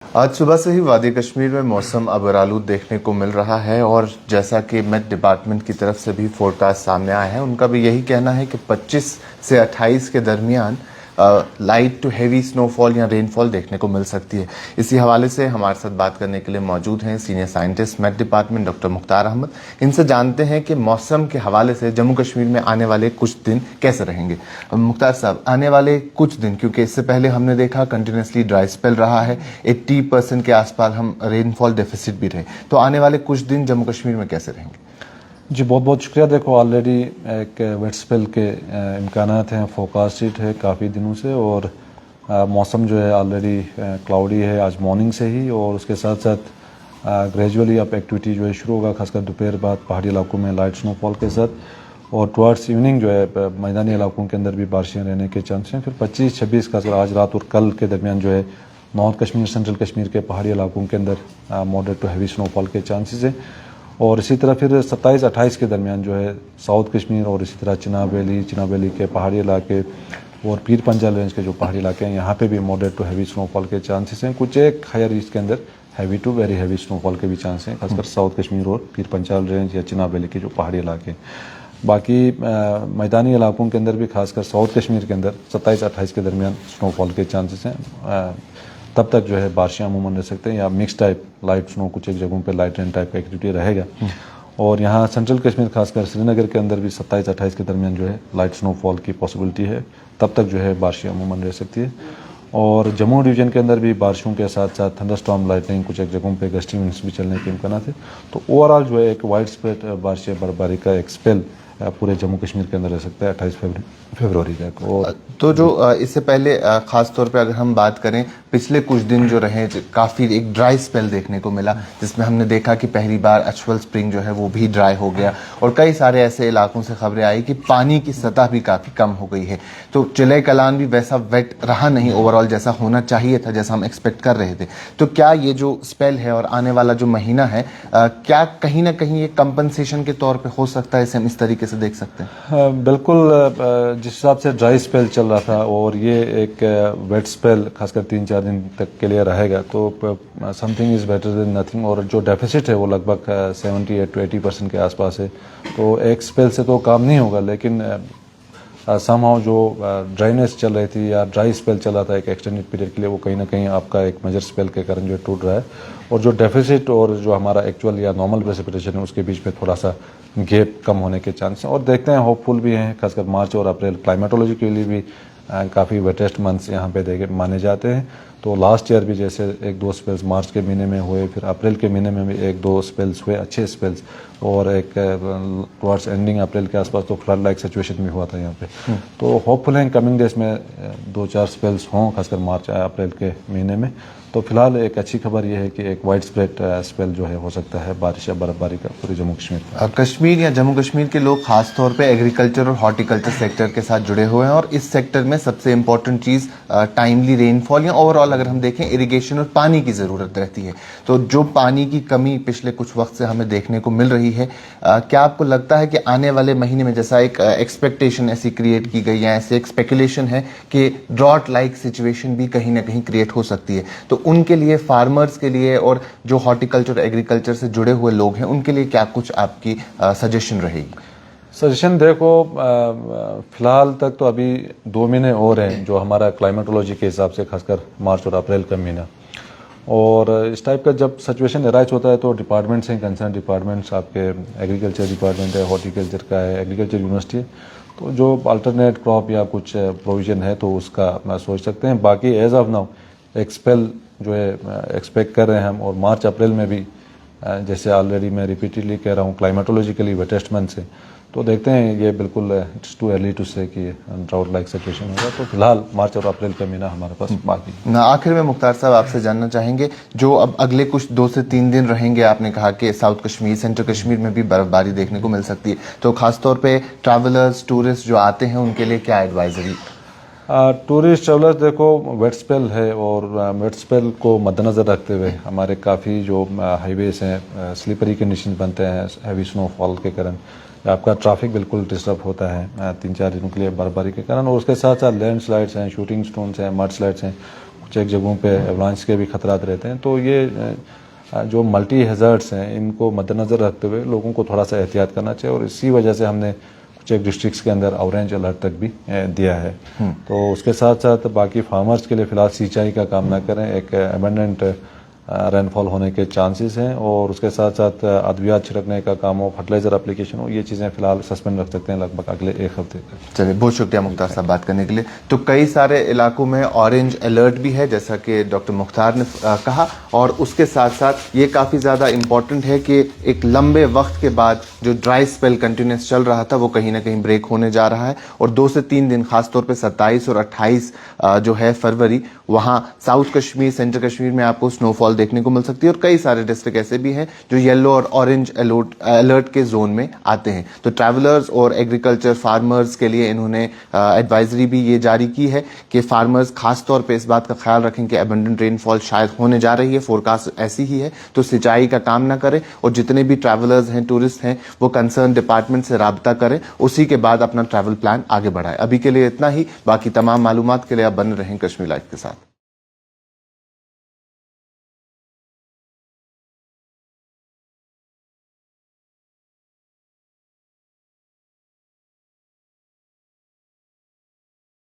आज सुबह से ही वादी कश्मीर में मौसम अबरालूद देखने को मिल रहा है और जैसा कि मेट डिपार्टमेंट की तरफ से भी फोरकास्ट सामने आया है, उनका भी यही कहना है कि 25 से 28 के दरमियान लाइट टू हेवी स्नोफॉल या रेनफॉल देखने को मिल सकती है। इसी हवाले से हमारे साथ बात करने के लिए मौजूद हैं senior scientist met department doctor Mukhtar Ahmad. इनसे जानते हैं कि मौसम के हवाले से जम्मू कश्मीर में आने वाले कुछ दिन कैसे रहेंगे। मुख्तार साहब, आने वाले कुछ दिन, क्योंकि इससे पहले हमने देखा कंटिन्यूसली ड्राई स्पेल रहा है, 80% के आसपास हम रेनफॉल डेफिसिट भी रहे, तो आने वाले कुछ दिन जम्मू कश्मीर में कैसे रहेंगे? जी बहुत बहुत शुक्रिया। देखो ऑलरेडी एक वेट स्पेल के इम्कानात हैं, फोरकास्टेड है काफ़ी दिनों से, और मौसम जो है ऑलरेडी क्लाउडी है आज मॉर्निंग से ही, और उसके साथ साथ ग्रेजुअली अब एक्टिविटी जो है शुरू होगा, खासकर दोपहर बाद पहाड़ी इलाकों में लाइट स्नोफॉल के साथ, और टुवर्ड्स इवनिंग जो है मैदानी इलाकों के अंदर भी बारिशें रहने के चांस हैं। फिर 25-26 खासकर आज रात और कल के दरमियान जो है नॉर्थ कश्मीर, सेंट्रल कश्मीर के पहाड़ी इलाकों के अंदर मॉडरेट टू हैवी स्नोफॉल के चांसेस हैं। और इसी तरह फिर 27-28 के दरमियान जो है साउथ कश्मीर और इसी तरह चिनाब वैली के पहाड़ी इलाके और पीर पंजाल रेंज के जो पहाड़ी इलाके हैं, यहाँ पे भी मॉडरेट टू हैवी स्नोफॉल के चांसेस हैं। कुछ एक हायर रीच के अंदर heavy to very heavy snowfall के भी चांस हैं, खासकर साउथ कश्मीर और पीर पंजाल रेंज या चिनाब वैली के जो पहाड़ी इलाके। बाकी मैदानी इलाकों के अंदर भी खासकर साउथ कश्मीर के अंदर 27-28 के दरमियान स्नोफॉल के चांसेस हैं। तब तक जो है बारिशें अमूमन रह सकते हैं, या मिक्स टाइप लाइट स्नो, कुछ एक जगहों पे लाइट रेन टाइप का एक्टिविटी रहेगा। और यहाँ सेंट्रल कश्मीर खासकर श्रीनगर के अंदर भी 27-28 के दरमियान जो है लाइट स्नोफॉल की पॉसिबिलिटी है। तब तक जो है बारिशें अमूमन रह सकती है। और जम्मू डिवीजन के अंदर भी बारिशों के साथ साथ थंडरस्टॉर्म, लाइटनिंग, कुछ एक जगहों पे गस्टी विंड्स भी चलने के इम्कान थे। तो ओवरऑल जो है एक वाइड स्प्रेड बारिशें, बर्फबारी का एक स्पेल पूरे जम्मू कश्मीर के अंदर रह सकता है 28 फरवरी तक। और तो जो इससे पहले खास तौर पे अगर हम बात करें, पिछले कुछ दिन जो रहे काफ़ी एक ड्राई स्पेल देखने को मिला, जिसमें हमने देखा कि पहली बार अचवल स्प्रिंग जो है वो भी ड्राई हो गया, और कई सारे ऐसे इलाकों से खबरें आई कि पानी की सतह भी काफ़ी कम हो गई है। तो चिले कलान भी वैसा वेट रहा नहीं ओवरऑल जैसा होना चाहिए था, जैसा हम एक्सपेक्ट कर रहे थे। तो क्या ये जो स्पेल है और आने वाला जो महीना है, क्या कहीं ना कहीं ये कंपनसेशन के तौर पर हो सकता है, इसे हम इस तरीके से देख सकते हैं? बिल्कुल। जिस हिसाब से ड्राई स्पेल चल रहा था और ये एक वेट स्पेल खासकर 3-4 दिन तक के लिए रहेगा, तो something is better than nothing. और जो डेफिसिट है वो लगभग 78-80% के आसपास है। तो एक स्पेल से तो काम नहीं होगा, लेकिन समहाउ जो ड्राइनेस चल रही थी या ड्राई स्पेल चल रहा था एक एक्सटेंडेड पीरियड के लिए, वो कहीं ना कहीं आपका एक मेजर स्पेल के कारण जो टूट रहा है। और जो डेफिसिट और जो हमारा एक्चुअल या नॉर्मल प्रेसिपिटेशन है उसके बीच में थोड़ा सा गैप कम होने के चांस हैं। और देखते हैं, होपफुल भी हैं, खासकर मार्च और अप्रैल क्लाइमेटोलॉजी के लिए भी काफ़ी वेटेस्ट मंथ्स यहाँ पे देखे माने जाते हैं। तो लास्ट ईयर भी जैसे 1-2 स्पेल्स मार्च के महीने में हुए, फिर अप्रैल के महीने में भी 1-2 स्पेल्स हुए, अच्छे स्पेल्स, और एक टुवर्ड्स एंडिंग अप्रैल के आसपास तो फ्लड लाइक सिचुएशन भी हुआ था यहाँ पे। तो होपफुल हैं कमिंग डेज में 2-4 स्पेल्स हों, खासकर मार्च अप्रैल के महीने में। तो फिलहाल एक अच्छी खबर यह है कि एक वाइड स्प्रेड स्पेल जो है हो सकता है बारिश या बर्फबारी का पूरे जम्मू कश्मीर में। कश्मीर या जम्मू कश्मीर के लोग खास तौर पे एग्रीकल्चर और हॉर्टिकल्चर सेक्टर के साथ जुड़े हुए हैं, और इस सेक्टर में सबसे इंपॉर्टेंट चीज़ टाइमली रेनफॉल या ओवरऑल अगर हम देखें इरिगेशन और पानी की ज़रूरत रहती है। तो जो पानी की कमी पिछले कुछ वक्त से हमें देखने को मिल रही है, क्या आपको लगता है कि आने वाले महीने में, जैसा एक एक्सपेक्टेशन ऐसी क्रिएट की गई है, ऐसे एक स्पेकुलेशन है कि ड्रॉट लाइक सिचुएशन भी कहीं ना कहीं क्रिएट हो सकती है, तो उनके लिए, फार्मर्स के लिए और जो हॉर्टिकल्चर एग्रीकल्चर से जुड़े हुए लोग हैं, उनके लिए क्या कुछ आपकी सजेशन रहेगी? सजेशन देखो, फिलहाल तक तो अभी 2 महीने और हैं जो हमारा क्लाइमेटोलॉजी के हिसाब से, खासकर मार्च और अप्रैल का महीना। और इस टाइप का जब सिचुएशन अराइज होता है तो डिपार्टमेंट्स हैं, कंसर्न डिपार्टमेंट्स, आपके एग्रीकल्चर डिपार्टमेंट है, हॉर्टिकल्चर का है, एग्रीकल्चर यूनिवर्सिटी है, तो जो अल्टरनेट क्रॉप या कुछ प्रोविजन है तो उसका सोच सकते हैं। बाकी एज ऑफ नाउ एक स्पेल जो है एक्सपेक्ट कर रहे हैं हम, और मार्च अप्रैल में भी जैसे ऑलरेडी मैं रिपीटेडली कह रहा हूँ क्लाइमेटोलॉजिकली वेटेस्ट मंथ से, तो देखते हैं ये बिल्कुल इट्स टू अर्ली टू से कि ड्राउट लाइक सिचुएशन होगा। तो फिलहाल मार्च और अप्रैल का महीना हमारे पास बाकी ना। आखिर में मुख्तार साहब आपसे जानना चाहेंगे, जो अब अगले कुछ 2 से 3 दिन रहेंगे, आपने कहा कि साउथ कश्मीर, सेंट्रल कश्मीर में भी बर्फबारी देखने को मिल सकती है, तो खासतौर पे ट्रैवलर्स, टूरिस्ट जो आते हैं उनके लिए क्या एडवाइजरी? टूरिस्ट ट्रेवलर्स देखो, वेट स्पेल है, और वेट स्पेल को मद्देनज़र रखते हुए हमारे काफ़ी जो हाईवेज हैं स्लिपरी कंडीशन बनते हैं हैवी स्नोफॉल के कारण, आपका ट्रैफिक बिल्कुल डिस्टर्ब होता है 3-4 दिनों के लिए बर्फबारी के कारण। और उसके साथ साथ लैंड स्लाइड्स हैं, शूटिंग स्टोन्स हैं, मड स्लाइड्स हैं, कुछ एक जगहों पे एवलांच के भी खतरात रहते हैं। तो ये जो मल्टी हैज़र्ड्स हैं इनको मद्देनज़र रखते हुए लोगों को थोड़ा सा एहतियात करना चाहिए, और इसी वजह से हमने कुछ एक डिस्ट्रिक्ट्स के अंदर ऑरेंज अलर्ट तक भी दिया है। तो उसके साथ साथ बाकी फार्मर्स के लिए फ़िलहाल सिंचाई का काम ना करें, एक एबंडेंट रेनफॉल होने के चांसेस हैं, और उसके साथ साथ अद्वियात छिड़कने का काम हो, फर्टिलाइज़र एप्लीकेशन हो, ये चीज़ें फ़िलहाल सस्पेंड रख सकते हैं लगभग अगले एक हफ्ते तक। चलिए, बहुत शुक्रिया मुख्तार साहब बात करने के लिए। तो कई सारे इलाकों में ऑरेंज अलर्ट भी है जैसा कि डॉक्टर मुख्तार ने कहा, और उसके साथ साथ ये काफ़ी ज़्यादा इम्पॉर्टेंट है कि एक लंबे वक्त के बाद जो ड्राई स्पेल कंटिन्यूस चल रहा था वो कहीं ना कहीं ब्रेक होने जा रहा है, और 2 से 3 दिन खासतौर पर 27 और 28 जो है फरवरी, वहाँ साउथ कश्मीर, सेंट्रल कश्मीर में आपको स्नोफॉल देखने को मिल सकती है, और कई सारे डिस्ट्रिक्ट ऐसे भी हैं जो येलो और ऑरेंज अलर्ट के जोन में आते हैं। तो ट्रैवलर्स और एग्रीकल्चर फार्मर्स के लिए इन्होंने एडवाइजरी भी ये जारी की है कि फार्मर्स खास तौर पे इस बात का ख्याल रखें कि एबंडेंट रेनफॉल शायद होने जा रही है, फोरकास्ट ऐसी ही है, तो सिंचाई का काम ना करें, और जितने भी ट्रैवलर्स हैं, टूरिस्ट हैं, वो कंसर्न डिपार्टमेंट से राब्ता करें, उसी के बाद अपना ट्रैवल प्लान आगे बढ़ाएं। अभी के लिए इतना ही, बाकी तमाम मालूमात के लिए आप बने रहें कश्मीर लाइव के साथ।